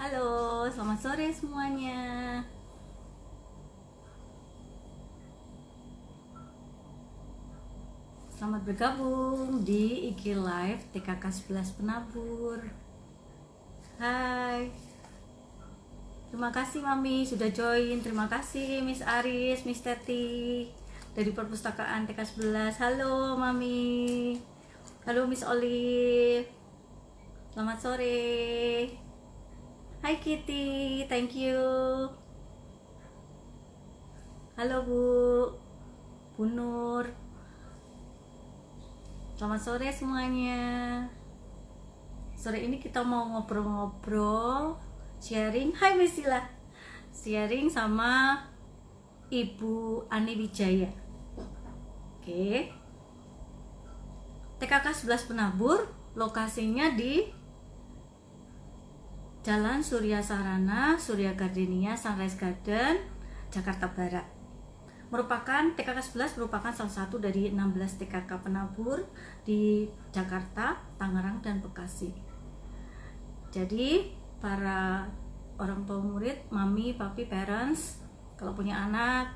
Halo, selamat sore semuanya. Selamat bergabung di IG Live TKK 11 Penabur. Hai. Terima kasih Mami sudah join. Terima kasih Miss Aris, Miss Teti dari perpustakaan TK 11. Halo Mami. Halo Miss Olive. Selamat sore. Hai Kitty, thank you. Halo Bu Nur. Selamat sore semuanya. Sore ini kita mau ngobrol-ngobrol, sharing. Hai Miss Sila. Sharing sama Ibu Ani Wijaya. Oke. TKK 11 Penabur, lokasinya di Jalan Surya Sarana, Surya Gardenia, Sunrise Garden, Jakarta Barat. TKK 11 merupakan salah satu dari 16 TKK penabur di Jakarta, Tangerang, dan Bekasi. Jadi para orang tua murid, mami, papi, parents, kalau punya anak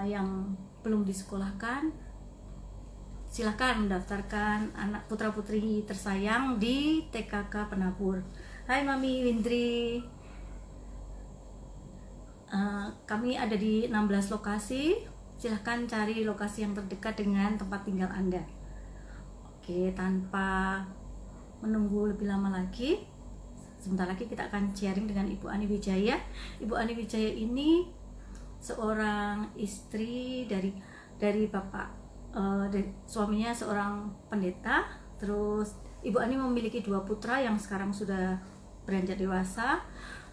yang belum disekolahkan, silahkan mendaftarkan anak putra putri tersayang di TKK penabur. Hai Mami Windri. Kami ada di 16 lokasi. Silahkan cari lokasi yang terdekat dengan tempat tinggal Anda. Oke, tanpa menunggu lebih lama lagi, sebentar lagi kita akan sharing dengan Ibu Ani Wijaya. Ibu Ani Wijaya ini seorang istri dari bapak, suaminya seorang pendeta. Terus Ibu Ani memiliki 2 putra yang sekarang sudah beranjak dewasa.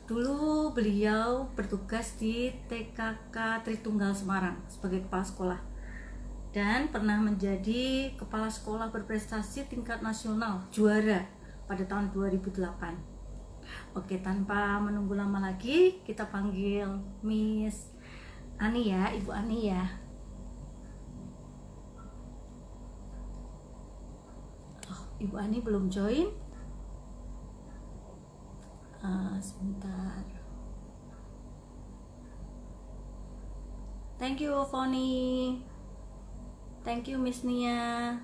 Dulu beliau bertugas di TKK Tritunggal Semarang sebagai kepala sekolah dan pernah menjadi kepala sekolah berprestasi tingkat nasional, juara pada tahun 2008. Oke, tanpa menunggu lama lagi, kita panggil Miss Ani ya, Ibu Ani ya. Ibu Ani belum join. Sebentar. Thank you Foni. Thank you Miss Nia.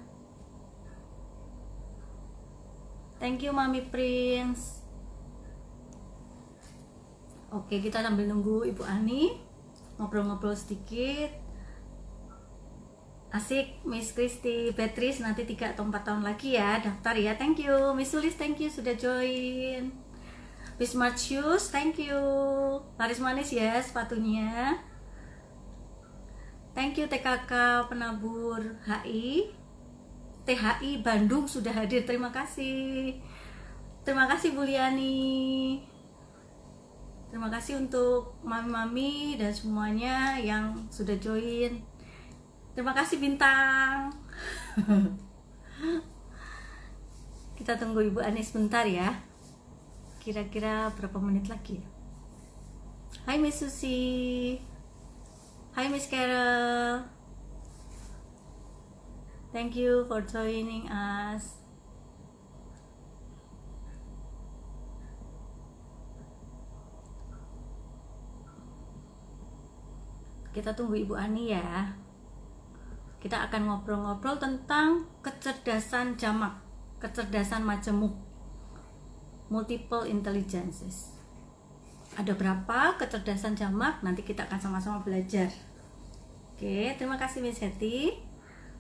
Thank you Mami Prince. Oke, kita sambil nunggu Ibu Ani ngobrol-ngobrol sedikit. Asik Miss Kristi, Beatrice nanti 3 atau 4 tahun lagi ya daftar ya. Thank you Miss Sulis, thank you sudah join. Miss Marcius, thank you. Laris manis ya sepatunya. Thank you TKK Penabur HI. THI Bandung sudah hadir, terima kasih. Terima kasih Bu Liani. Terima kasih untuk mami-mami dan semuanya yang sudah join. Terima kasih Bintang. Kita tunggu Ibu Ani sebentar ya. Kira-kira berapa menit lagi? Hai Miss Susi. Hai Miss Carol. Thank you for joining us. Kita tunggu Ibu Ani ya. Kita akan ngobrol-ngobrol tentang kecerdasan jamak, kecerdasan majemuk, multiple intelligences. Ada berapa kecerdasan jamak? Nanti kita akan sama-sama belajar. Oke, terima kasih Miss Hetty.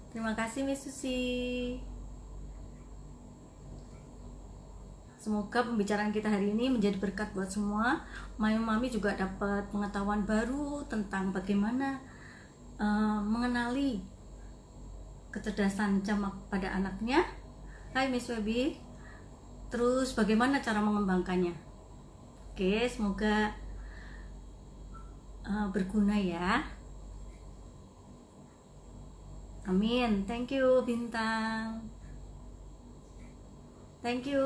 Terima kasih Miss Susi. Semoga pembicaraan kita hari ini menjadi berkat buat semua. Mami juga dapat pengetahuan baru tentang bagaimana mengenali kecerdasan jamak pada anaknya. Hai Miss Webi. Terus bagaimana cara mengembangkannya? Oke, semoga berguna ya. Amin. Thank you Bintang. Thank you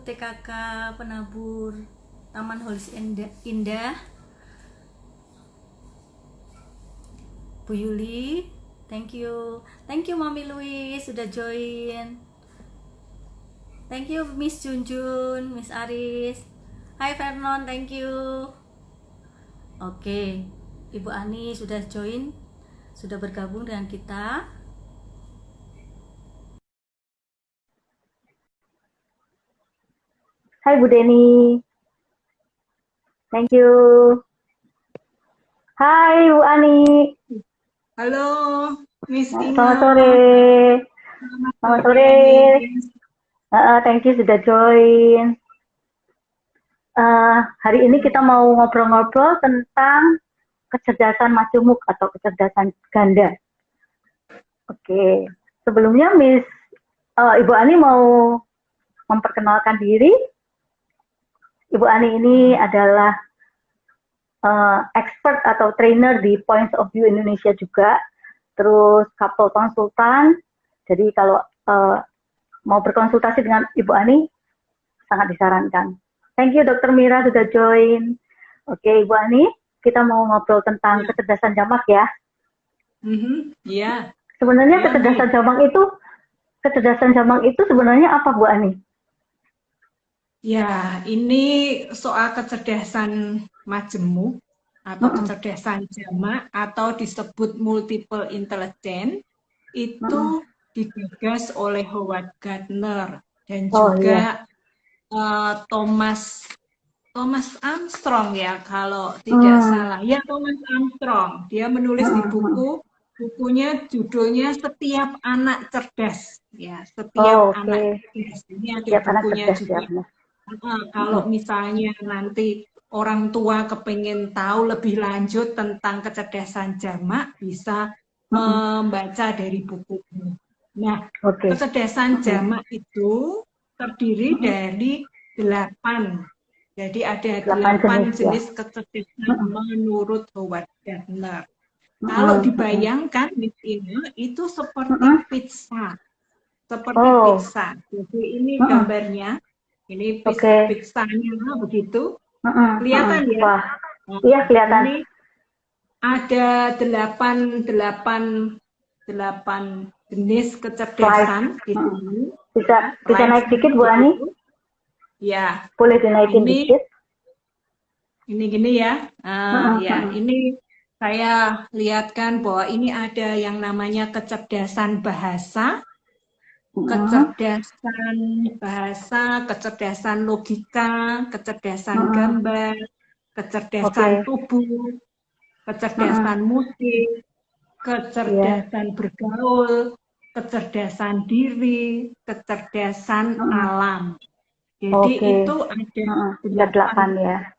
TKK Penabur Taman Holis Indah. Bu Yuli, thank you. Thank you Mami Louis sudah join. Thank you Miss Junjun, Miss Aris. Hai Vernon, thank you. Oke, Ibu Ani sudah join, sudah bergabung dengan kita. Hai Bu Deni, thank you. Hai Bu Ani, Halo, Miss Ina. selamat sore. Selamat Selamat sore, sore. Miss. Thank you sudah join. Hari ini kita mau ngobrol-ngobrol tentang kecerdasan majemuk atau kecerdasan ganda. Oke, sebelumnya Ibu Ani mau memperkenalkan diri. Ibu Ani ini adalah expert atau trainer di Points of View Indonesia juga, terus couple konsultan. Jadi kalau mau berkonsultasi dengan Ibu Ani, sangat disarankan. Thank you Dr. Mira sudah join. Oke Ibu Ani, kita mau ngobrol tentang kecerdasan jamak ya. Iya. Sebenarnya Ya, kecerdasan jamak itu sebenarnya apa Bu Ani? Ya, ini soal kecerdasan majemuk atau kecerdasan jamak atau disebut multiple intelligence itu digagas oleh Howard Gardner dan juga Thomas Armstrong ya kalau tidak salah. Ya, Thomas Armstrong. Dia menulis di bukunya judulnya Setiap Anak Cerdas. Ya, Setiap Anak Cerdas. Ini ada bukunya juga. Kalau misalnya nanti orang tua kepengen tahu lebih lanjut tentang kecerdasan jamak, bisa membaca dari buku ini. Nah, kecerdasan jamak itu terdiri dari 8. Jadi ada 8 jenis kecerdasan menurut Howard Gardner. Kalau dibayangkan di sini itu seperti pizza. Pizza. Jadi ini gambarnya. Ini pizzanya begitu. Kelihatan ya? Iya, kelihatan. Ini ada 8 jenis kecerdasan di sini. Bisa naik dikit Bu Ani? Ya. Boleh dinaikin dikit? Ini gini ya. Ya, ini saya lihatkan bahwa ini ada yang namanya kecerdasan bahasa, kecerdasan logika, kecerdasan gambar, kecerdasan tubuh, kecerdasan musik, kecerdasan bergaul, kecerdasan diri, kecerdasan alam. Jadi itu ada 8 ya.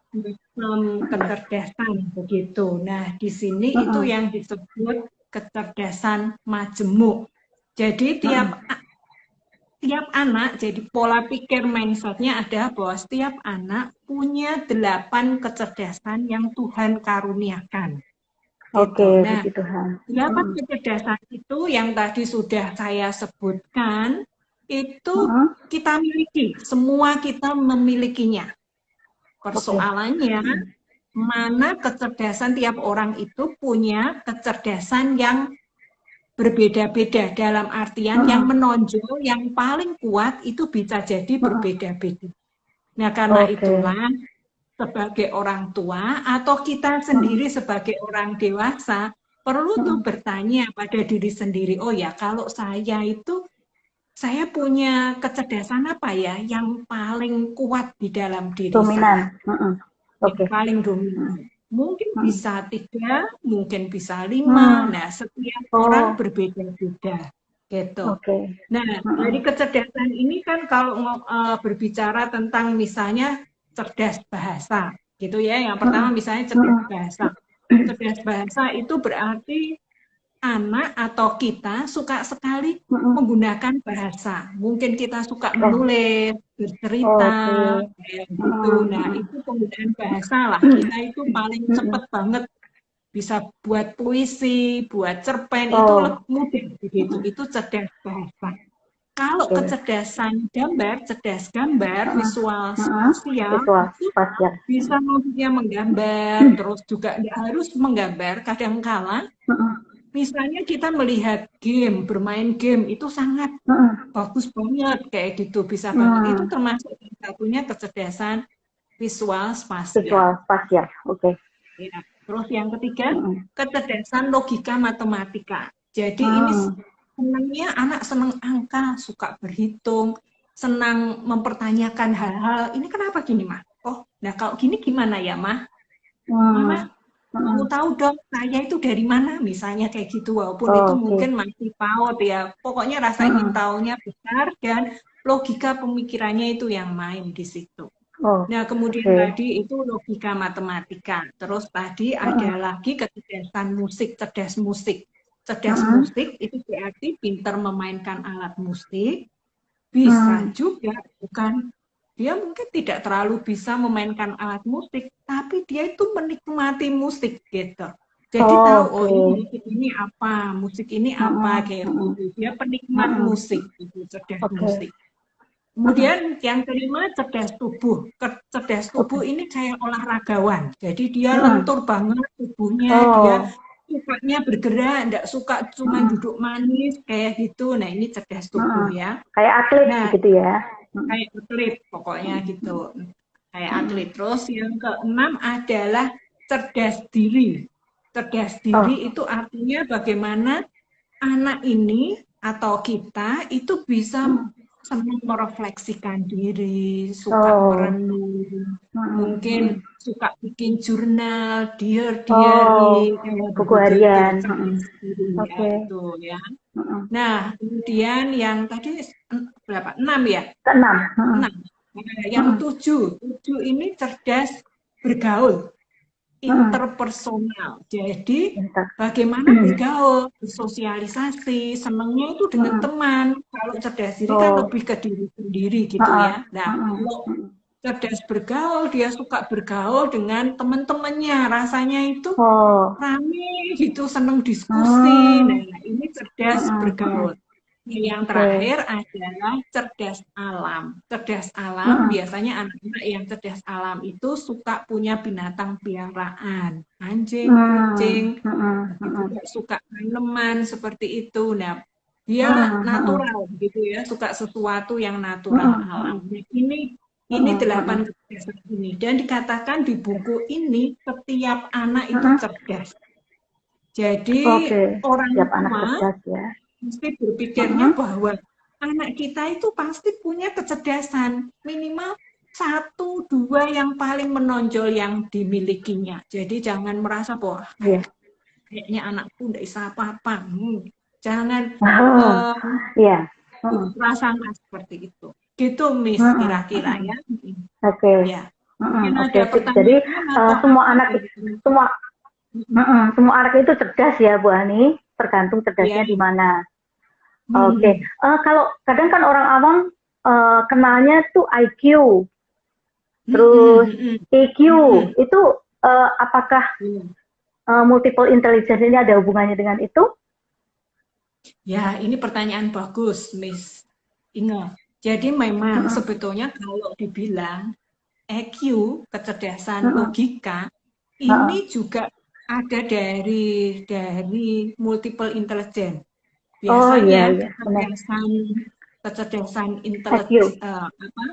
Kecerdasan begitu. Nah, di sini itu yang disebut kecerdasan majemuk. Jadi tiap anak, jadi pola pikir mindset-nya ada bahwa setiap anak punya 8 kecerdasan yang Tuhan karuniakan. Nah, 8 kecerdasan itu yang tadi sudah saya sebutkan, itu kita miliki, semua kita memilikinya. Persoalannya, mana kecerdasan tiap orang itu punya kecerdasan yang berbeda-beda, dalam artian yang menonjol, yang paling kuat itu bisa jadi berbeda-beda. Nah, karena itulah sebagai orang tua atau kita sendiri sebagai orang dewasa perlu tuh bertanya pada diri sendiri, oh ya kalau saya punya kecerdasan apa ya yang paling kuat di dalam diri saya. Yang paling dominan. Mungkin bisa 3, mungkin bisa 5. Nah, setiap orang berbeda-beda. Gitu. Nah, dari kecerdasan ini kan kalau berbicara tentang misalnya cerdas bahasa, gitu ya. Yang pertama misalnya cerdas bahasa. Cerdas bahasa itu berarti anak atau kita suka sekali menggunakan bahasa. Mungkin kita suka menulis, bercerita, kayak gitu. Nah, itu penggunaan bahasa lah. Kita itu paling cepat banget bisa buat puisi, buat cerpen, itu mudah begitu. Itu cerdas bahasa. Kalau kecerdasan gambar, cerdas gambar, visual spasial, itu bisa maksudnya menggambar, terus juga nggak harus menggambar, kadang-kala misalnya kita melihat game, bermain game itu sangat bagus banget kayak gitu, bisa banget. Itu termasuk satunya kecerdasan visual spasial. Visual spasial. Oke. Ya. Terus yang ketiga, Mm-mm. kecerdasan logika matematika. Jadi ini Hmm. senangnya anak senang angka, suka berhitung, senang mempertanyakan hal-hal. Ini kenapa gini, Mah? Oh, nah kalau gini gimana ya, Mah? Mama mau Mm-mm. tahu dong, saya itu dari mana? Misalnya kayak gitu, walaupun itu Oke. mungkin masih PAUD ya. Pokoknya rasa ingin Mm-mm. tahunya besar dan logika pemikirannya itu yang main di situ. Oh, Nah, kemudian oke. tadi itu logika matematika. Terus tadi ada Mm-mm. lagi kecerdasan musik, cerdas musik. Cerdas Mm-mm. musik itu berarti pintar memainkan alat musik, bisa Mm. juga bukan dia mungkin tidak terlalu bisa memainkan alat musik, tapi dia itu menikmati musik gitu. Jadi tahu, oh Oke. ini musik ini apa, Mm-mm. kayak Mm-mm. gitu. Dia penikmat Mm-mm. musik, gitu, cerdas Oke. musik. Mm-mm. Kemudian yang kelima, cerdas tubuh. Cerdas Oke. tubuh ini kayak olahragawan. Jadi dia Mm-mm. lentur banget tubuhnya, dia Oh. sukanya bergerak, enggak suka cuma Mm-mm. duduk manis kayak gitu. Nah, ini cerdas tubuh Mm-mm. ya. Kayak atlet Nah, begitu ya. Mm-mm. kayak atlet pokoknya gitu. Kayak Mm-mm. atlet. Terus yang keenam adalah cerdas diri. Cerdas Oh. diri itu artinya bagaimana anak ini atau kita itu bisa Mm-mm. senang merefleksikan diri, suka Oh. merenung, Mm-mm. Mm-mm. mungkin suka bikin jurnal, Oh. diary, kayak Buku begitu itu harian. Mm-mm. cerdas diri ya Oke. itu ya. Mm-mm. Nah, kemudian yang tadi berapa? 6 ya? Keenam. Mm-mm. 6. Nah, yang Mm-mm. 7. 7 ini cerdas bergaul, Mm-mm. interpersonal. Jadi Bentar. bagaimana bergaul, bersosialisasi, senangnya itu dengan Mm-mm. teman. Kalau cerdas diri kan Oh. lebih ke diri sendiri gitu Mm-mm. ya. Nah, Mm-mm. kalau Mm-mm. cerdas bergaul, dia suka bergaul dengan teman-temannya. Rasanya itu Oh. rame gitu, senang diskusi. Nah, Hmm. ini cerdas Mm-mm. Mm-mm. bergaul. Yang Oke. terakhir adalah cerdas alam. Cerdas alam, Mm-mm. biasanya anak-anak yang cerdas alam itu suka punya binatang piaraan. Anjing, Mm. kucing, Mm-mm. tapi Mm-mm. juga suka tanaman seperti itu. Nah, dia Mm-mm. Mm-mm. natural gitu ya, suka sesuatu yang natural Mm-mm. alam. Nah, ini Mm-mm. 8 kecerdasan ini. Dan dikatakan di buku ini setiap anak itu Mm-mm. cerdas. Jadi Oke. orang Setiap anak tua cerdas ya. mesti berpikirnya Mm-mm. bahwa anak kita itu pasti punya kecerdasan minimal 1, 2 yang paling menonjol yang dimilikinya. Jadi jangan merasa bahwa Iya. kayaknya anakku tidak bisa apa-apa. Jangan Oh. Iya. Mm-mm. prasangka seperti itu. Gitu, Miss, Mm-mm. kira-kira Mm-mm. ya. Oke. Ya, Mm-mm. mungkin Oke, ada sip. Jadi pertanyaan atau semua apa anak dari teman-teman? semua semua anak itu cerdas ya, Bu Ani. Tergantung Ya. cerdasnya di mana. Oke. Kalau kadang kan orang awam kenalnya tuh IQ, terus EQ. Itu apakah multiple intelligence ini ada hubungannya dengan itu? Ya, ini pertanyaan bagus, Miss Inge. Jadi memang sebetulnya kalau dibilang EQ, kecerdasan logika, ini juga ada dari multiple intelligence. Oh iya, Biasanya iya, benar. kecerdasan EQ.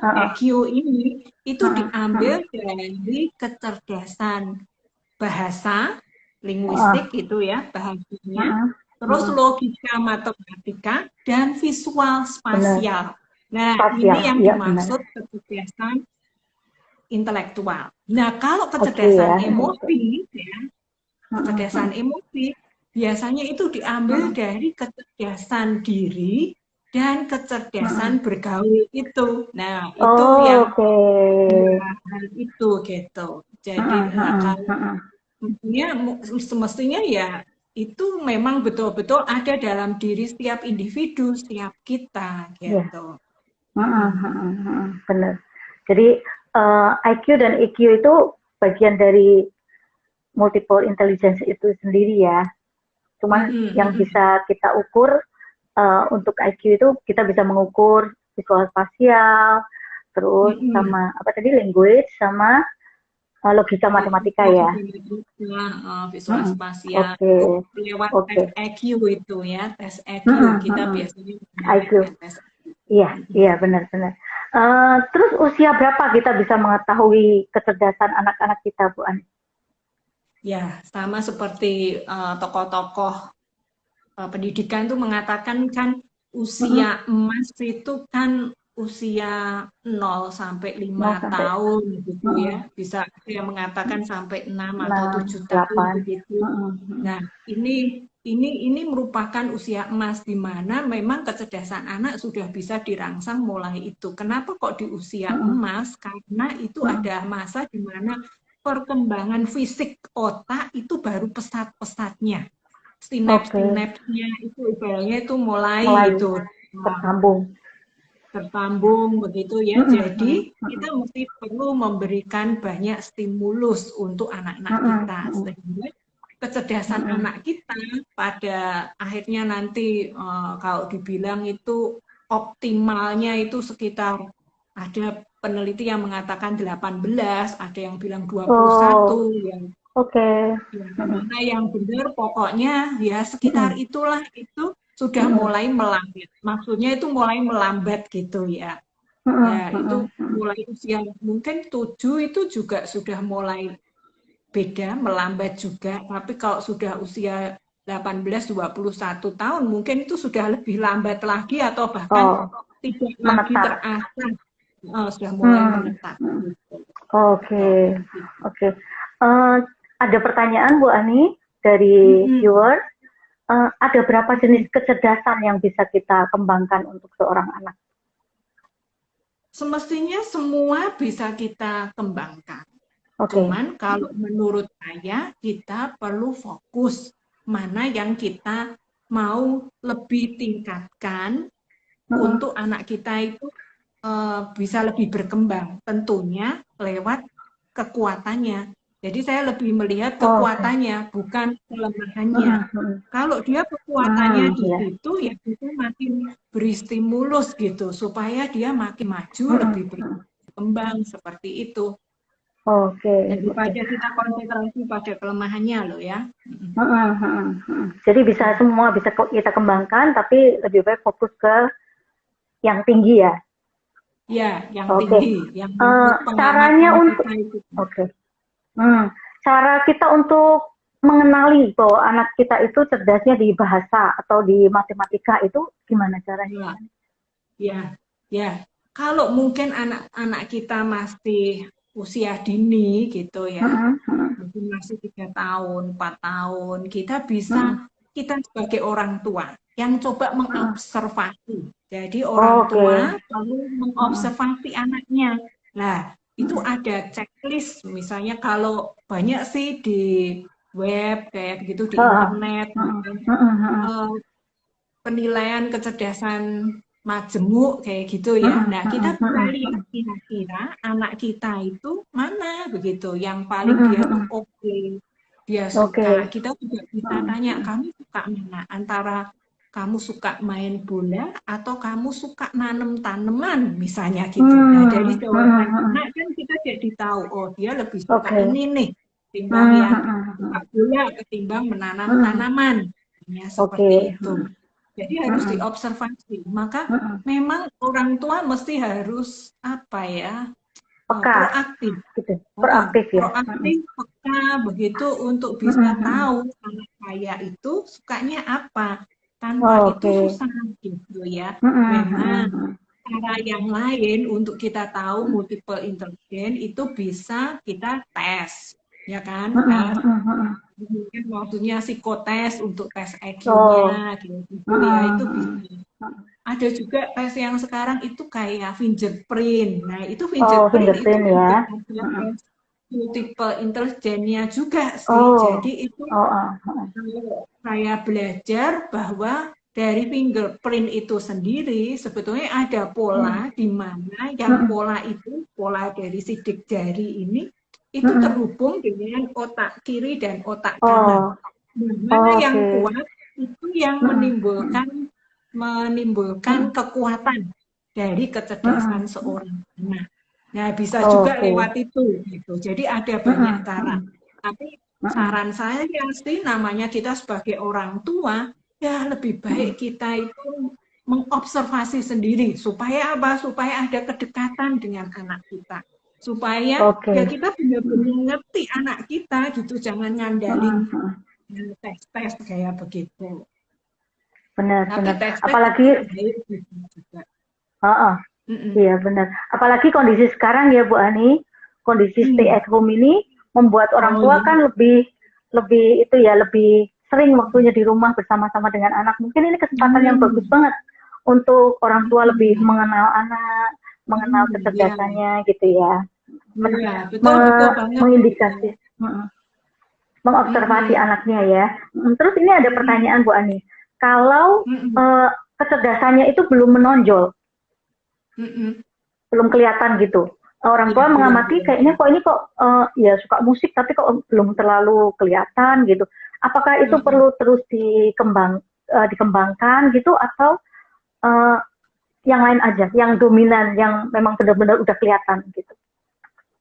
EQ ini itu diambil dari kecerdasan bahasa, linguistik itu ya bahasanya, terus logika matematika dan visual Benar. spasial. Nah, Spasial, ini yang iya dimaksud benar. kecerdasan intelektual. Nah, kalau Oke kecerdasan ya. emosi, ya, kecerdasan emosi biasanya itu diambil dari kecerdasan diri dan kecerdasan bergaul itu. Nah, itu yang itu gitu. Jadi semestinya ya itu memang betul-betul ada dalam diri setiap individu, setiap kita gitu. Benar. Jadi IQ dan EQ itu bagian dari multiple intelligence itu sendiri ya. Cuman yang bisa kita ukur untuk IQ itu kita bisa mengukur visual spasial, terus sama apa tadi language sama logika matematika ya. Visual spasial lewat tes EQ itu ya, tes EQ kita biasanya IQ. tes Iya, benar-benar. Terus usia berapa kita bisa mengetahui kecerdasan anak-anak kita, Bu Ani? Ya, sama seperti tokoh-tokoh pendidikan itu mengatakan kan Mm-mm. usia emas itu kan usia 0 sampai 5 0 sampai tahun gitu mm-mm, ya. Bisa yang mengatakan sampai 6 atau 7 tahun 6, 8. begitu. Mm-mm, mm-mm. Nah, ini merupakan usia emas di mana memang kecerdasan anak sudah bisa dirangsang mulai itu. Kenapa kok di usia Mm-mm, emas? Karena itu mm-mm. ada masa di mana perkembangan fisik otak itu baru pesat-pesatnya. Oke, Sinaps-sinapsnya itu ibaratnya itu mulai mulai itu tersambung. tertambung begitu ya. Mm-mm, mm-mm, Jadi kita mesti perlu memberikan banyak stimulus untuk anak-anak mm-mm, kita mm-mm, sehingga kecerdasan mm-mm. anak kita pada akhirnya nanti kalau dibilang itu optimalnya itu sekitar ada peneliti yang mengatakan 18, ada yang bilang 21, Oh, yang oke. Mm-mm, mana yang benar pokoknya ya sekitar mm-mm, itulah itu sudah mm-mm, mulai melambat. Maksudnya itu mulai melambat gitu ya. mm-mm, Ya, itu mm-mm, mm-mm. mulai usia mungkin 7 itu juga sudah mulai beda, melambat juga. Tapi kalau sudah usia 18-21 tahun mungkin itu sudah lebih lambat lagi atau bahkan Oh, tidak lagi menetap. terasa. Sudah mulai Hmm, menetap hmm. gitu. Oke, Kalau kayak gitu. oke. Eh, ada pertanyaan Bu Ani dari Mm-mm. viewer. Ada berapa jenis kecerdasan yang bisa kita kembangkan untuk seorang anak? Semestinya semua bisa kita kembangkan. Oke. Cuman kalau menurut saya kita perlu fokus mana yang kita mau lebih tingkatkan Mm-mm. untuk anak kita itu bisa lebih berkembang. Tentunya lewat kekuatannya. Jadi saya lebih melihat Oke. kekuatannya, bukan kelemahannya. Mm-mm, mm-mm. Kalau dia kekuatannya di Ya. situ, ya kita makin beri stimulus gitu, supaya dia makin maju, Mm-mm, lebih mm-mm. berkembang seperti itu. Oke, oke. Daripada kita konsentrasi pada kelemahannya loh ya. Mm-mm, mm-mm, mm-mm. Jadi bisa semua bisa kita kembangkan, tapi lebih baik fokus ke yang tinggi ya. Ya, yang Oke. tinggi, yang menurut Caranya pengamatan untuk kita itu. oke. Cara kita untuk mengenali bahwa anak kita itu cerdasnya di bahasa atau di matematika itu gimana caranya? Ya, ya, ya. Kalau mungkin anak-anak kita masih usia dini gitu ya, Mm-mm, mm-mm, mungkin masih 3 tahun, 4 tahun, mm-mm, kita sebagai orang tua yang coba mm-mm. mengobservasi. Jadi orang Oke. tua perlu Mm-mm, mengobservasi anaknya. Nah, itu mm-mm. ada checklist, misalnya kalau banyak sih di web kayak gitu di Ah, internet, mm-mm, misalnya, mm-mm, mm-mm, penilaian kecerdasan majemuk kayak gitu ya. mm-mm, Nah, kita mm-mm, bisa mm-mm, lihat kira-kira anak kita itu mana begitu yang paling mm-mm, dia tuh mm-mm. oke, dia suka. Oke. Kita juga bisa Mm-mm, tanya, mm-mm. kamu suka mana? Antara kamu suka main bola atau kamu suka nanam tanaman misalnya gitu. Nah, dari Mm-mm, jawaban mm-mm. anak kan kita jadi tahu, oh dia lebih suka Oke. ini nih, ketimbang Mm-mm, yang suka mm-mm, bola, ketimbang menanam mm-mm. tanaman. Ya, seperti Oke. itu. Jadi harus Mm-mm, diobservasi. Maka mm-mm. memang orang tua mesti harus apa ya, Peka proaktif. gitu. Proaktif ya. Mm-mm, Proaktif, peka begitu untuk bisa mm-mm, mm-mm. tahu anak saya itu sukanya apa. Tanpa itu Oke. susah gitu ya. Mm-mm, Memang mm-mm, cara yang lain untuk kita tahu mm-mm. multiple intelligence itu bisa kita tes, ya kan? Mm-mm, Tes mm-mm, mm-mm. mungkin maksudnya psikotes untuk tes Oh, IQ-nya gitu ya mm-mm, itu bisa. mm-mm. Ada juga tes yang sekarang itu kayak fingerprint. Nah, itu Oh, fingerprint itu fingerprint juga ya. ada Mm-mm. tes multiple intelligence-nya juga sih. Oh, Jadi itu oh, oh, oh. kalau saya belajar bahwa dari fingerprint itu sendiri sebetulnya ada Mm-mm, pola di mana yang mm-mm. pola itu, pola dari sidik jari ini itu Mm-mm. terhubung dengan otak kiri dan otak kanan. Oh, Nah, mana yang oke. kuat itu yang Mm-mm, mm-mm. menimbulkan Mm-mm, kekuatan dari kecerdasan mm-mm. seorang anak. Nah, bisa juga Oke. lewat itu gitu. Jadi ada banyak Mm-mm, cara. mm-mm, Tapi mm-mm, saran saya ya sih namanya kita sebagai orang tua ya lebih baik mm-mm. kita itu mengobservasi sendiri. Supaya apa? Supaya ada kedekatan dengan anak kita. Supaya Oke. ya kita benar-benar ngerti anak kita gitu. Jangan ngandalin tes-tes kayak begitu. Benar, Tapi benar. tes-tes Apalagi, baik juga. iya benar. Apalagi kondisi sekarang ya Bu Ani, kondisi stay at home ini membuat orang Oh tua iya. kan lebih itu ya, lebih sering waktunya di rumah bersama-sama dengan anak. Mungkin ini kesempatan yang bagus banget untuk orang tua lebih mengenal anak, mengenal Iya. kecerdasannya gitu ya. Iya, betul banget. Mengindikasi, mengobservasi anaknya ya. Terus ini ada pertanyaan Bu Ani, kalau kecerdasannya itu belum menonjol, belum kelihatan gitu, orang tua mengamati kayaknya kok ini kok ya suka musik tapi kok belum terlalu kelihatan gitu. Apakah itu perlu terus dikembangkan gitu, atau yang lain aja, yang dominan, yang memang benar-benar udah kelihatan gitu?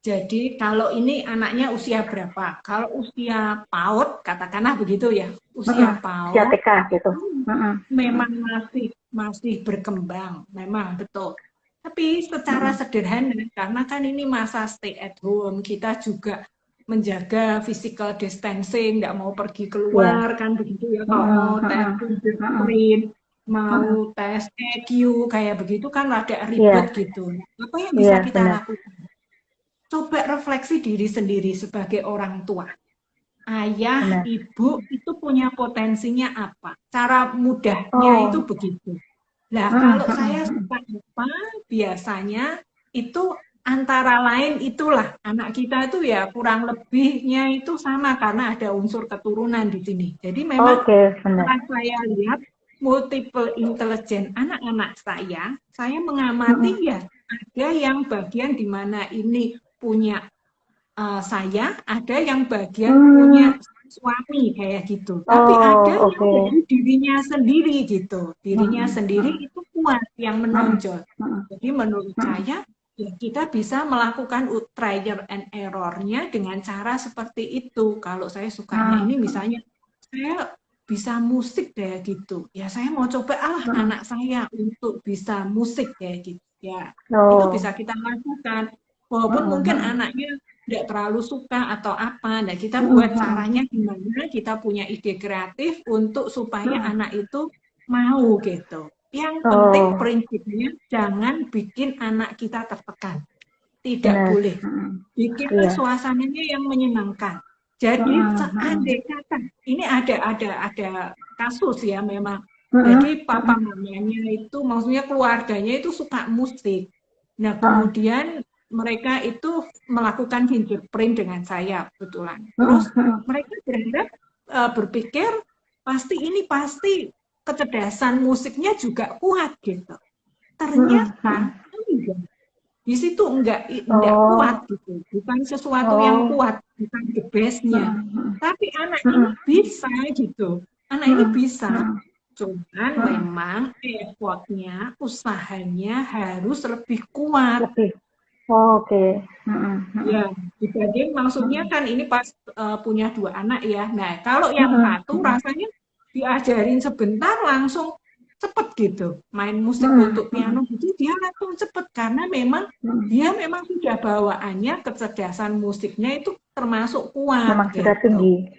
Jadi kalau ini anaknya usia berapa? Kalau usia PAUD, katakanlah begitu ya, usia Usia PAUD TK gitu. memang masih berkembang, memang betul. Tapi secara sederhana, karena kan ini masa stay at home, kita juga menjaga physical distancing, nggak mau pergi keluar, kan begitu ya. Kalau mau tes fingerprint, mau tes EQ, kayak begitu kan ada ribet gitu. Apa yang bisa kita lakukan? Coba refleksi diri sendiri sebagai orang tua. Ayah, ibu itu punya potensinya apa? Cara mudahnya itu begitu. Nah, kalau saya suka apa, biasanya itu antara lain itulah. Anak kita itu ya kurang lebihnya itu sama karena ada unsur keturunan di sini. Jadi memang saya lihat multiple intelligence anak-anak saya mengamati ya ada yang bagian di mana ini punya saya, ada yang bagian punya suami kayak gitu. Tapi ada yang dari dirinya sendiri gitu. Dirinya sendiri itu kuat yang menonjol. Jadi menurut saya ya kita bisa melakukan trial and error-nya dengan cara seperti itu. Kalau saya sukanya ini misalnya saya bisa musik kayak gitu. Ya saya mau coba anak saya untuk bisa musik kayak gitu. Ya, itu bisa kita lakukan. Walaupun mungkin anaknya tidak terlalu suka atau apa, nah kita buat caranya gimana, kita punya ide kreatif untuk supaya anak itu mau gitu. Yang penting prinsipnya jangan bikin anak kita tertekan, tidak boleh. Bikinlah suasananya yang menyenangkan. Jadi seandainya kata ini ada kasus ya memang. Jadi papa mamanya itu, maksudnya keluarganya itu suka musik. Nah kemudian mereka itu melakukan fingerprint dengan saya kebetulan. Terus mereka berpikir pasti kecerdasan musiknya juga kuat gitu. Ternyata enggak. Di situ enggak kuat gitu. Bukan sesuatu yang kuat, bukan the best-nya. Tapi anak ini bisa gitu. Anak ini bisa. Cuman memang effort-nya, usahanya harus lebih kuat. Ya, dibanding maksudnya kan ini pas punya 2 anak ya. Nah, kalau yang satu rasanya diajarin sebentar langsung cepet gitu. Main musik untuk piano gitu dia langsung cepet karena memang dia memang sudah bawaannya kecerdasan musiknya itu termasuk kuat. Memang gitu. sudah tinggi.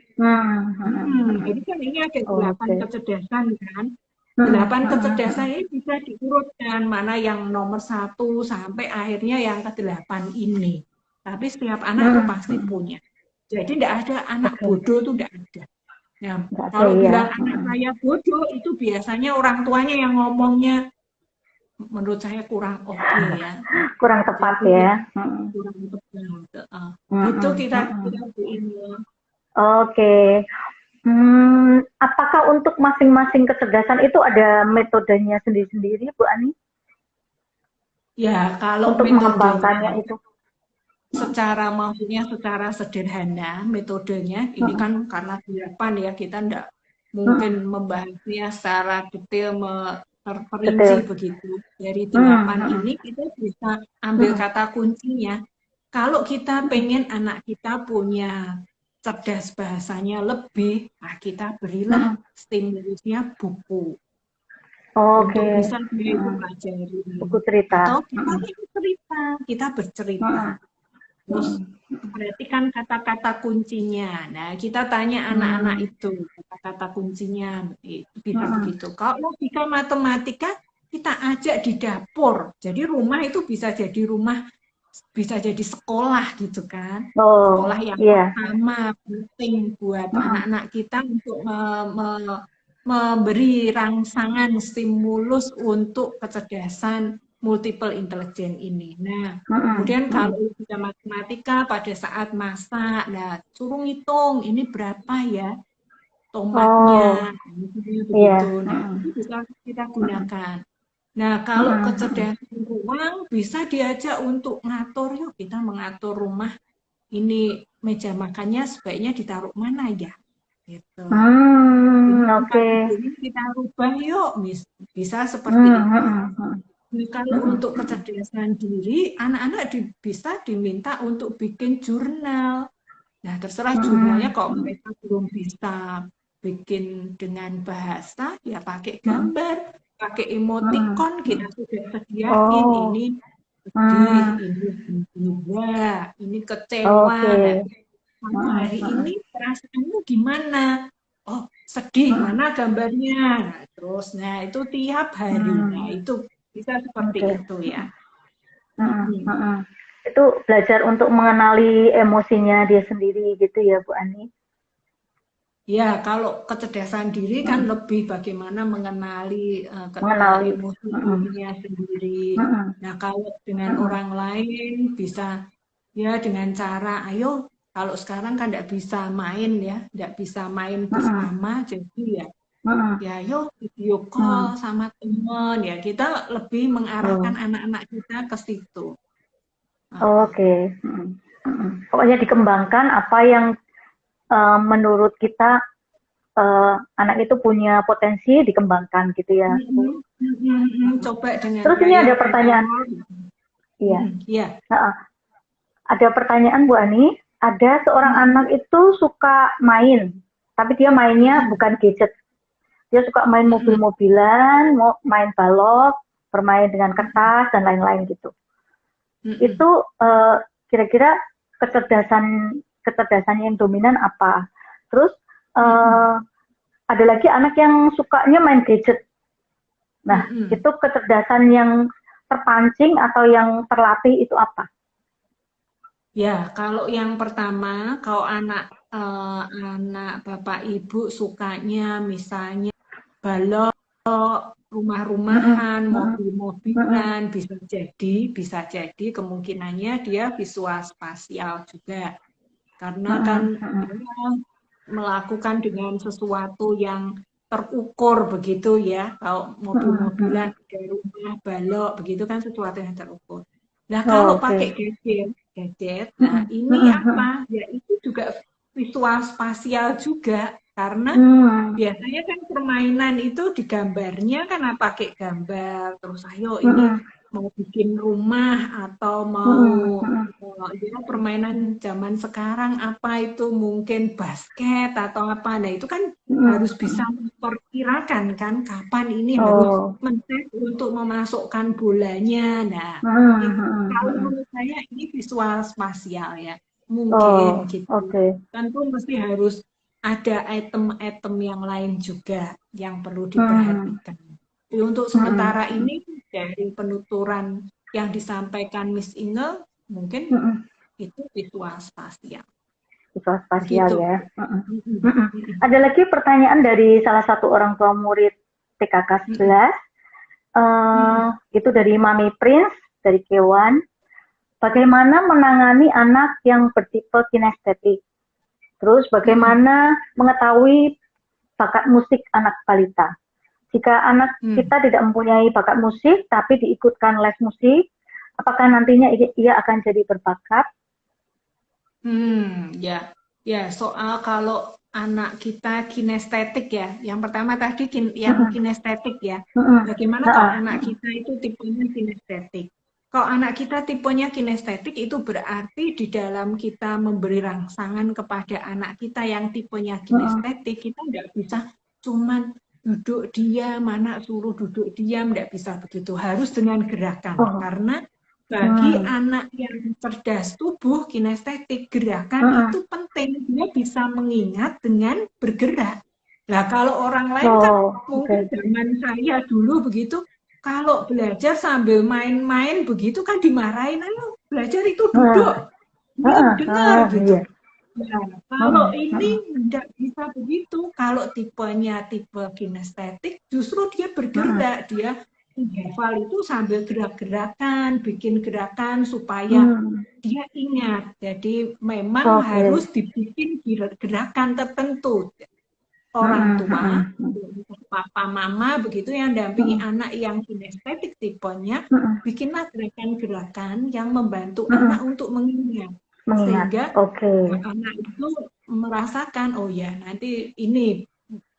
Jadi kan ini ada 8 kecerdasan kan. 8 kecerdasan ini bisa diurutkan mana yang nomor 1 sampai akhirnya yang ke-8 ini. Tapi setiap anak itu pasti punya. Jadi tidak ada anak bodoh itu tidak ada. Nah, kalau bilang anak saya bodoh itu biasanya orang tuanya yang ngomongnya menurut saya kurang ya. Kurang tepat ya. Kurang tepat. Itu kita ini. Apakah untuk masing-masing kecerdasan itu ada metodenya sendiri-sendiri, Bu Ani? Ya, kalau untuk mengembangkannya itu maksudnya secara sederhana metodenya ini kan karena 8 ya kita enggak mungkin membahasnya secara detail terperinci begitu. Dari 8 ini kita bisa ambil kata kuncinya. Kalau kita pengen anak kita punya cerdas bahasanya lebih, nah kita berilah stimulusnya buku. Oke. untuk bisa dia itu pelajari. Buku cerita. Atau kita ikut cerita, kita bercerita. Terus perhatikan kata-kata kuncinya. Nah, kita tanya anak-anak itu kata-kata kuncinya bisa begitu. Kalau logika matematika kita ajak di dapur. Jadi rumah itu bisa jadi rumah, bisa jadi sekolah gitu kan. Oh, Sekolah yang iya. pertama penting buat anak-anak kita untuk memberi rangsangan stimulus untuk kecerdasan multiple intelligence ini. Nah, kemudian kalau bisa matematika pada saat masak, nah suruh ngitung ini berapa ya tomatnya, begitu. Iya. Nah, itu bisa kita gunakan. Nah, kalau kecerdasan ruang bisa diajak untuk ngatur, yuk kita mengatur rumah ini meja makannya sebaiknya ditaruh mana ya, gitu. Ini tempat Oke. tidurnya kita rubah yuk, bisa seperti itu. Nah, kalau untuk kecerdasan diri, anak-anak bisa diminta untuk bikin jurnal. Nah, terserah jurnalnya kalau mereka belum bisa bikin dengan bahasa, ya pakai gambar, pakai emoticon, kita sudah sediain Oh. ini sedih, ini gembira, ini kecewa. Oke. Nah, hari ini perasaanmu gimana? Oh, sedih, mana gambarnya? Nah, terus, nah itu tiap hari. Nah, itu bisa seperti Oke. itu ya. Itu belajar untuk mengenali emosinya dia sendiri gitu ya, Bu Ani? Ya, kalau kecerdasan diri kan lebih bagaimana mengenali Mengenali. emosi dirinya sendiri. Nah, kalau dengan orang lain bisa ya dengan cara, ayo kalau sekarang kan tidak bisa main ya, tidak bisa main bersama, jadi ya, ya ayo video call sama teman ya, kita lebih mengarahkan anak-anak kita ke situ. Oke. Pokoknya dikembangkan apa yang menurut kita anak itu punya potensi dikembangkan gitu ya. Coba dengan Terus ini ada pertanyaan. Iya. Iya. Ada pertanyaan Bu Ani. Ada seorang anak itu suka main, tapi dia mainnya bukan gadget. Dia suka main mobil-mobilan, main balok, bermain dengan kertas dan lain-lain gitu. Itu kira-kira kecerdasan yang dominan apa? Terus ada lagi anak yang sukanya main gadget. Nah, itu kecerdasan yang terpancing atau yang terlatih itu apa? Ya, kalau yang pertama, kalau anak bapak ibu sukanya misalnya balok, rumah-rumahan, mobil-mobilan, bisa jadi kemungkinannya dia visual spasial juga, karena kan dia melakukan dengan sesuatu yang terukur begitu ya. Kalau mobil-mobilan, rumah, balok, begitu kan sesuatu yang terukur. Nah, kalau pakai gadget, nah ini apa? Ya itu juga visual spasial juga, karena biasanya kan permainan itu di gambarnya kan pakai gambar, terus ayo ini mau bikin rumah atau mau ya, permainan zaman sekarang apa itu mungkin basket atau apa. Nah itu kan harus bisa memperkirakan kan kapan ini harus men-set untuk memasukkan bolanya. Nah kalau menurut saya ini visual spasial ya, mungkin gitu. Tentu mesti harus ada item-item yang lain juga yang perlu diperhatikan. Jadi untuk sementara ini dari penuturan yang disampaikan Miss Inge mungkin itu visual spasial. Visual spasial ya. Ada lagi pertanyaan dari salah satu orang tua murid TKK 11. Itu dari Mami Prince dari Kewan. Bagaimana menangani anak yang bertipe kinestetik? Terus bagaimana mengetahui bakat musik anak balita? Jika anak kita tidak mempunyai bakat musik tapi diikutkan les musik, apakah nantinya ia akan jadi berbakat? Ya, soal kalau anak kita kinestetik ya. Yang pertama tadi yang kinestetik ya. Bagaimana kalau anak kita itu tipenya kinestetik? Kalau anak kita tipenya kinestetik itu berarti di dalam kita memberi rangsangan kepada anak kita yang tipenya kinestetik, kita nggak bisa cuman duduk diam, anak suruh duduk diam, tidak bisa begitu. Harus dengan gerakan. Oh. Karena bagi Hmm. anak yang cerdas tubuh, kinestetik, gerakan Hmm. itu penting. Dia bisa mengingat dengan bergerak. Nah, kalau orang lain kan Oh, mungkin oke. zaman saya dulu begitu, kalau belajar sambil main-main begitu kan dimarahin, ayo belajar itu Ah, duduk, diam, dengar gitu. iya. Nah, kalau Hmm. ini tidak bisa begitu. Kalau tipenya tipe kinestetik, justru dia Hmm. bergerak, dia menghafal itu sambil gerak-gerakan, bikin gerakan supaya Hmm. dia ingat. Jadi memang Oke. harus dibikin gerakan tertentu. Orang Hmm. tua, Hmm. papa, mama, begitu yang dampingi Hmm. anak yang kinestetik tipenya, Hmm. bikinlah gerakan-gerakan yang membantu Hmm. anak untuk mengingat. Mengingat. Sehingga Oke. anak itu merasakan, oh ya nanti ini,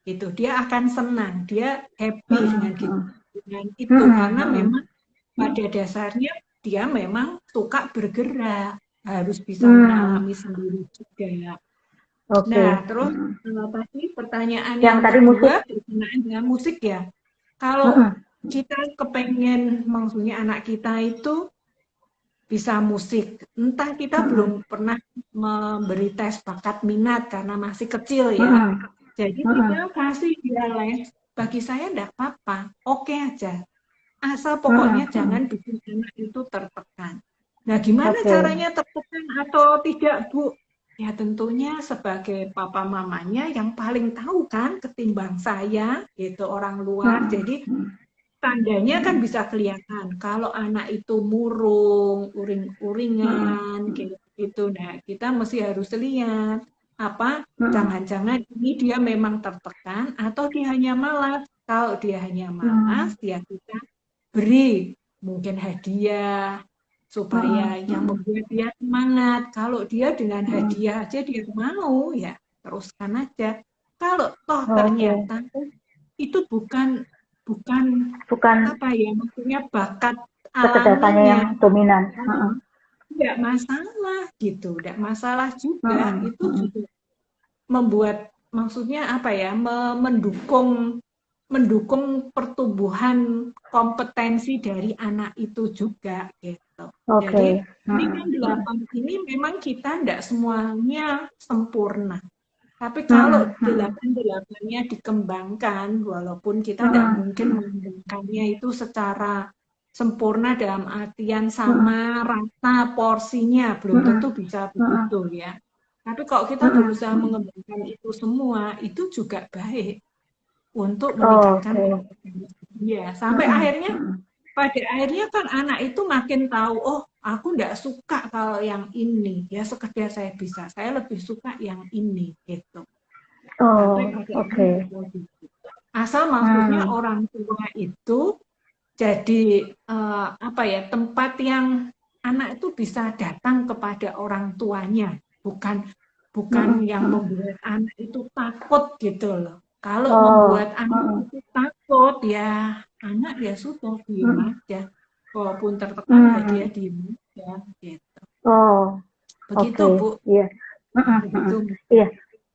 gitu. Dia akan senang, dia happy Hmm. dengan gitu, dengan itu. Hmm. Karena Hmm. memang pada dasarnya dia memang suka bergerak, harus bisa Hmm. mengalami sendiri juga. Oke. Nah, terus Hmm. tadi pertanyaan Yang yang tadi musik. kedua berkenaan dengan musik ya. Kalau Hmm. kita kepengen, maksudnya anak kita itu bisa musik, entah kita Hmm. belum pernah memberi tes bakat minat karena masih kecil ya. Hmm. Jadi Hmm. kita kasih dia les, bagi saya enggak apa-apa, oke aja. Asal Hmm. pokoknya jangan bikin anak itu tertekan. Nah, gimana Oke. caranya tertekan atau tidak, Bu? Ya tentunya sebagai papa mamanya yang paling tahu kan ketimbang saya, gitu, orang luar. Hmm. Jadi tandanya kan bisa kelihatan. Kalau anak itu murung, Hmm. uring-uringan, kayak gitu. Nah, kita mesti harus lihat apa Hmm. jangan-jangan ini dia memang tertekan atau dia hanya malas. Kalau dia hanya malas, Hmm. ya kita beri mungkin hadiah supaya Hmm. yang Hmm. membuat dia semangat. Kalau dia dengan Hmm. hadiah aja dia mau, ya teruskan aja. Kalau toh Oke. ternyata itu bukan bukan Bukan apa ya, maksudnya bakat kecerdasannya yang alaminya, dominan. Hmm. tidak masalah gitu, tidak masalah juga. Hmm. Itu Hmm. juga membuat, maksudnya apa ya, mendukung mendukung pertumbuhan kompetensi dari anak itu juga gitu. Oke. Jadi ini Hmm. kan 8 ini memang kita tidak semuanya sempurna. Tapi Hmm. kalau Hmm. 8-8-nya dikembangkan, walaupun kita tidak Hmm. mungkin mengembangkannya itu secara sempurna dalam artian Hmm. sama rata porsinya, belum Hmm. tentu bisa Hmm. begitu ya. Tapi kalau kita Hmm. berusaha Hmm. mengembangkan itu semua, itu juga baik untuk meningkatkan Oke. kompetensi dia. Sampai Hmm. akhirnya, Hmm. pada akhirnya kan anak itu makin tahu, oh aku tidak suka kalau yang ini, ya sekedar saya bisa, saya lebih suka yang ini gitu. Sampai Oh, pada oke. akhirnya begitu. Asal maksudnya Hmm. orang tua itu jadi apa ya, tempat yang anak itu bisa datang kepada orang tuanya, bukan Hmm. yang Hmm. membuat anak itu takut gitu loh. Kalau Oh. membuat anak Hmm. itu takut, ya anak ya sudah diem Hmm. aja. Walaupun tertekan ya dia Hmm. diem aja gitu. Oh, Begitu oke. Bu, Iya. Hmm. Hmm. begitu. Iya.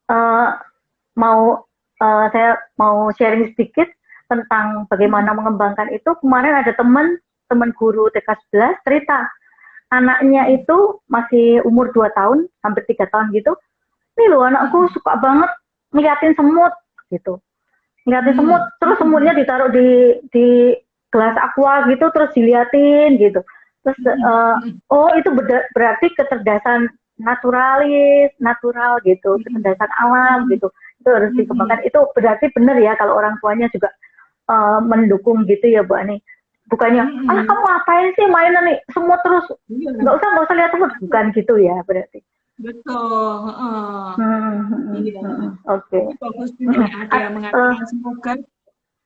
Eh, mau saya mau sharing sedikit tentang bagaimana mengembangkan itu. Kemarin ada teman guru TK 11 cerita anaknya itu masih umur 2 tahun hampir 3 tahun gitu. Nih loh anakku suka banget ngeliatin semut gitu. Ngeliatin semut terus semutnya ditaruh di gelas aqua gitu terus diliatin gitu. Terus oh itu berarti kecerdasan natural gitu, kecerdasan alam gitu. Itu harus dikembangkan. Itu berarti benar ya kalau orang tuanya juga mendukung gitu ya Bu Ani. Bukannya, ah kamu ngapain sih mainan nih semut terus? Nggak usah lihat semut. Bukan gitu ya berarti. Betul. Iya. Oke. Ini bagus juga nih, ada yang mengatakan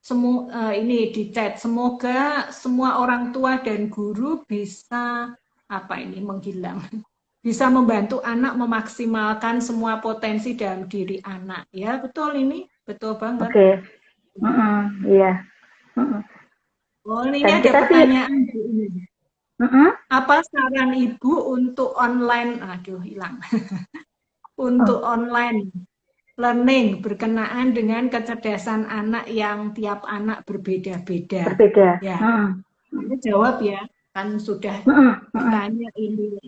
semoga ini di chat, semoga semua orang tua dan guru bisa menghilang. Bisa membantu anak memaksimalkan semua potensi dalam diri anak. Ya, betul ini. Betul banget. Oke. Iya. Oh, ini Dan ada kita pertanyaan Bu. sih Apa saran Ibu untuk online? Aduh, hilang. Untuk online learning berkenaan dengan kecerdasan anak yang tiap anak berbeda-beda. Berbeda. Ya, saya jawab ya, kan sudah bertanya ini.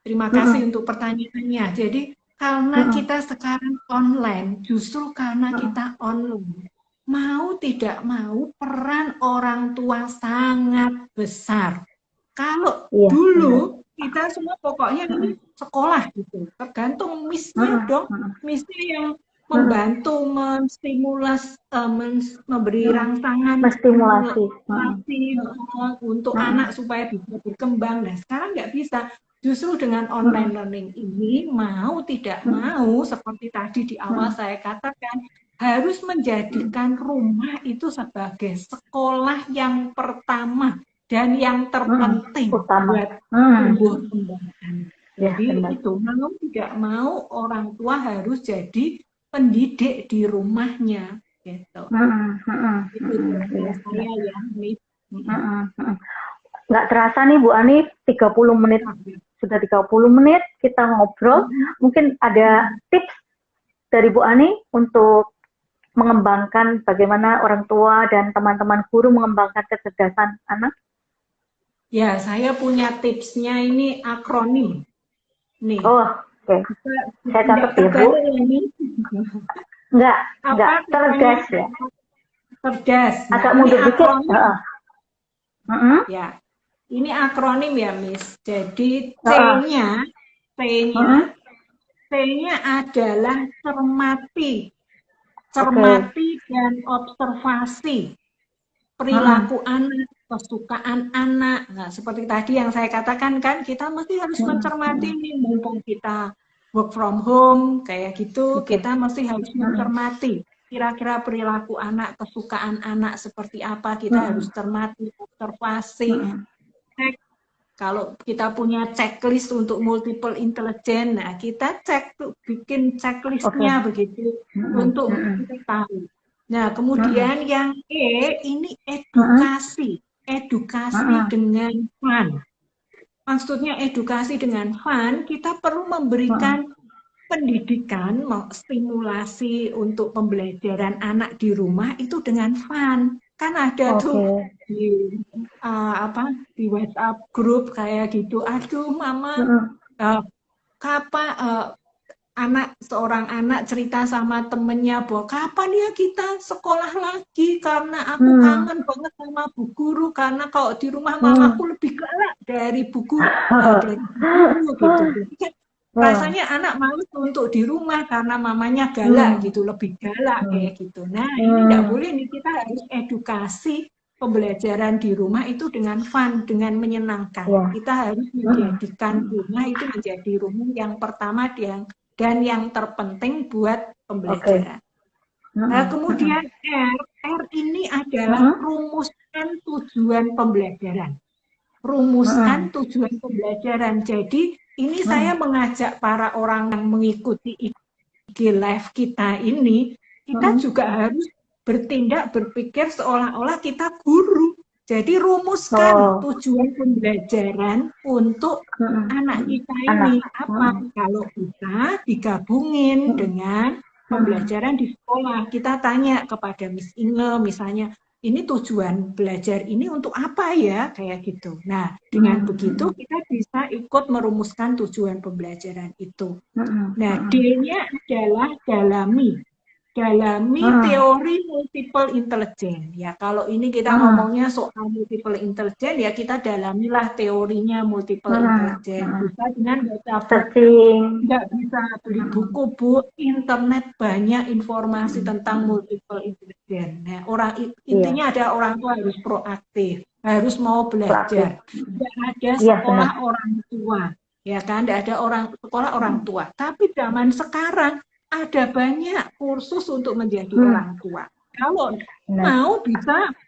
Terima kasih untuk pertanyaannya. Jadi karena kita sekarang online, justru karena kita online, mau tidak mau peran orang tua sangat besar. Kalau dulu kita semua pokoknya ini sekolah gitu, tergantung miss-nya dong, miss-nya yang membantu memberi rangsangan, menstimulasi untuk anak supaya bisa berkembang. Nah sekarang nggak bisa. Justru dengan online learning ini mau tidak mau seperti tadi di awal saya katakan harus menjadikan rumah itu sebagai sekolah yang pertama dan yang terpenting buat tumbuh kembang. Jadi itu mau tidak mau orang tua harus jadi pendidik di rumahnya gitu. Itu saya ya, Miss. Nggak terasa nih Bu Ani 30 menit. Sudah 30 menit kita ngobrol. Mungkin ada tips dari Bu Ani untuk mengembangkan bagaimana orang tua dan teman-teman guru mengembangkan kecerdasan anak? Ya, saya punya tipsnya ini akronim. Nih. Oh, oke. Saya catat ya, Bu. Enggak, cerdas ya. Cerdas. Agak mundur dikit. Ya. Ini akronim ya, Miss. Jadi T-nya adalah cermati. Cermati dan observasi perilaku anak, kesukaan anak. Nah, seperti tadi yang saya katakan kan, kita mesti harus mencermati nih, mumpung kita work from home kayak gitu, kita mesti harus mencermati kira-kira perilaku anak, kesukaan anak seperti apa, kita harus cermati, observasi. Kalau kita punya checklist untuk multiple intelligence, nah kita bikin checklistnya begitu untuk kita tahu. Nah kemudian yang E ini edukasi dengan fun. Maksudnya edukasi dengan fun, kita perlu memberikan pendidikan, stimulasi untuk pembelajaran anak di rumah itu dengan fun. Kan ada tuh di WhatsApp grup kayak gitu. Aduh, mama, seorang anak cerita sama temennya bahwa kapan ya kita sekolah lagi karena aku kangen banget sama bu guru karena kalau di rumah mamaku lebih galak dari bu guru gitu. Jadi kan rasanya anak malu untuk di rumah karena mamanya galak gitu, lebih galak kayak gitu. Nah ini tidak boleh nih, kita harus edukasi pembelajaran di rumah itu dengan fun, dengan menyenangkan. Kita harus menjadikan rumah itu menjadi rumah yang pertama dan yang terpenting buat pembelajaran. Nah, kemudian R ini adalah rumuskan tujuan pembelajaran. Rumuskan tujuan pembelajaran. Jadi ini saya mengajak para orang yang mengikuti IG Live kita ini, kita juga harus berpikir seolah-olah kita guru. Jadi rumuskan tujuan pembelajaran untuk anak kita ini apa? Kalau kita digabungin dengan pembelajaran di sekolah, kita tanya kepada Miss Inge misalnya, ini tujuan belajar ini untuk apa ya? Kayak gitu. Nah, dengan begitu kita bisa ikut merumuskan tujuan pembelajaran itu. Nah, D-nya adalah dalami teori multiple intelligence. Ya, kalau ini kita ngomongnya soal multiple intelligence, ya kita dalamilah teorinya multiple intelligence. Bisa dengan baca buku, nggak bisa beli buku, internet banyak informasi tentang multiple intelligence. Nah, intinya ada orang tua harus proaktif, harus mau belajar. Tidak ada sekolah orang tua, ya kan? Tidak ada sekolah orang tua. Tapi zaman sekarang ada banyak kursus untuk menjadi orang tua. Kalau mau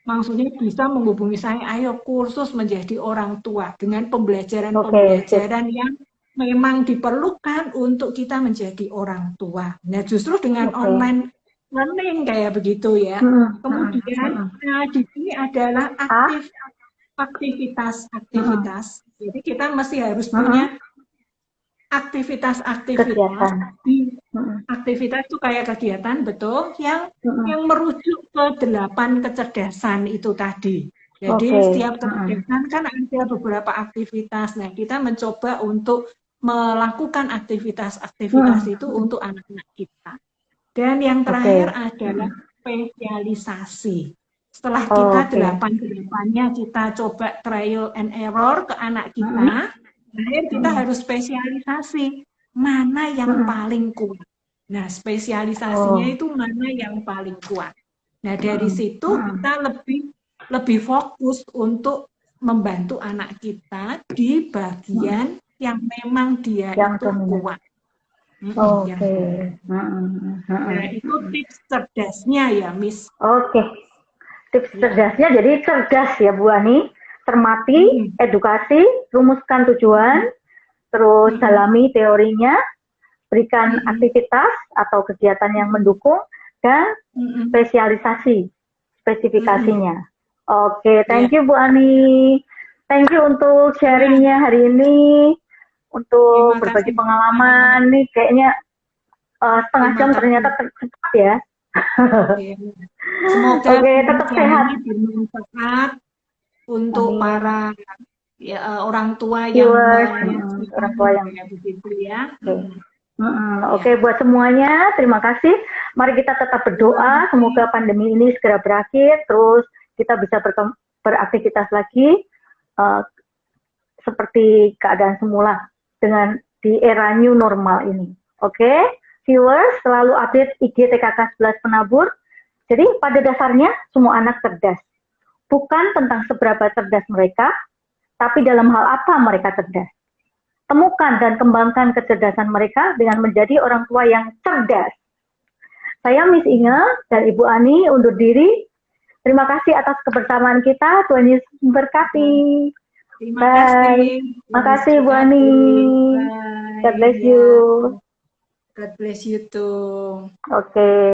maksudnya bisa menghubungi saya, ayo kursus menjadi orang tua dengan pembelajaran yang memang diperlukan untuk kita menjadi orang tua. Nah, justru dengan online learning kayak begitu ya. Kemudian di sini adalah aktivitas. Jadi kita masih harus punya aktivitas Aktivitas itu kayak kegiatan betul yang Mm-mm. merujuk ke 8 kecerdasan itu tadi. Jadi Oke. setiap kecerdasan kan ada beberapa aktivitas. Nah, kita mencoba untuk melakukan aktivitas-aktivitas Mm-mm. itu untuk anak-anak kita. Dan yang Oke. terakhir adalah spesialisasi. Setelah kita Oke. 8-8-nya kita coba trial and error ke anak Mm-mm. kita, akhirnya kita Mm-mm. harus spesialisasi mana yang Mm-mm. paling kuat. Nah, spesialisasinya Oh. itu mana yang paling kuat. Nah, dari Mm-mm. situ Mm-mm. kita lebih fokus untuk membantu anak kita di Mm-mm. bagian yang memang dia Yang itu dominan. kuat. Yang Oke. dominan. Mm-mm. Nah, Mm-mm. itu tips cerdasnya ya, Miss. Oke. Tips Ya. cerdasnya jadi cerdas ya Bu Ani. Cermati, edukasi, rumuskan tujuan, terus dalami teorinya, berikan aktivitas atau kegiatan yang mendukung, dan spesialisasi spesifikasinya. Oke, thank Ya. you Bu Ani. Thank you untuk sharingnya hari ini, untuk Terima berbagi kasih. pengalaman. Nih kayaknya setengah Terima jam kasih. ternyata cepat ya. Ya. Semoga Oke, tetap pembicaraan sehat. ini bermanfaat untuk Amin. para orang tua yang Viewers, orang menyaksikan tua yang kayak begitu ya. oke. Ya. Oke, buat semuanya, terima kasih. Mari kita tetap Terima berdoa, kasih. semoga pandemi ini segera berakhir, terus kita bisa beraktivitas lagi uh, seperti keadaan semula dengan di era new normal ini. Oke, viewers, selalu update IG TKK 11 Penabur. Jadi pada dasarnya semua anak cerdas. Bukan tentang seberapa cerdas mereka, tapi dalam hal apa mereka cerdas. Temukan dan kembangkan kecerdasan mereka dengan menjadi orang tua yang cerdas. Saya Miss Inge dan Ibu Ani undur diri. Terima kasih atas kebersamaan kita. Tuhan Yesus memberkati. Terima Bye. kasih. Terima kasih Bu Ani. Bye. God bless Ya. you. God bless you too. Oke.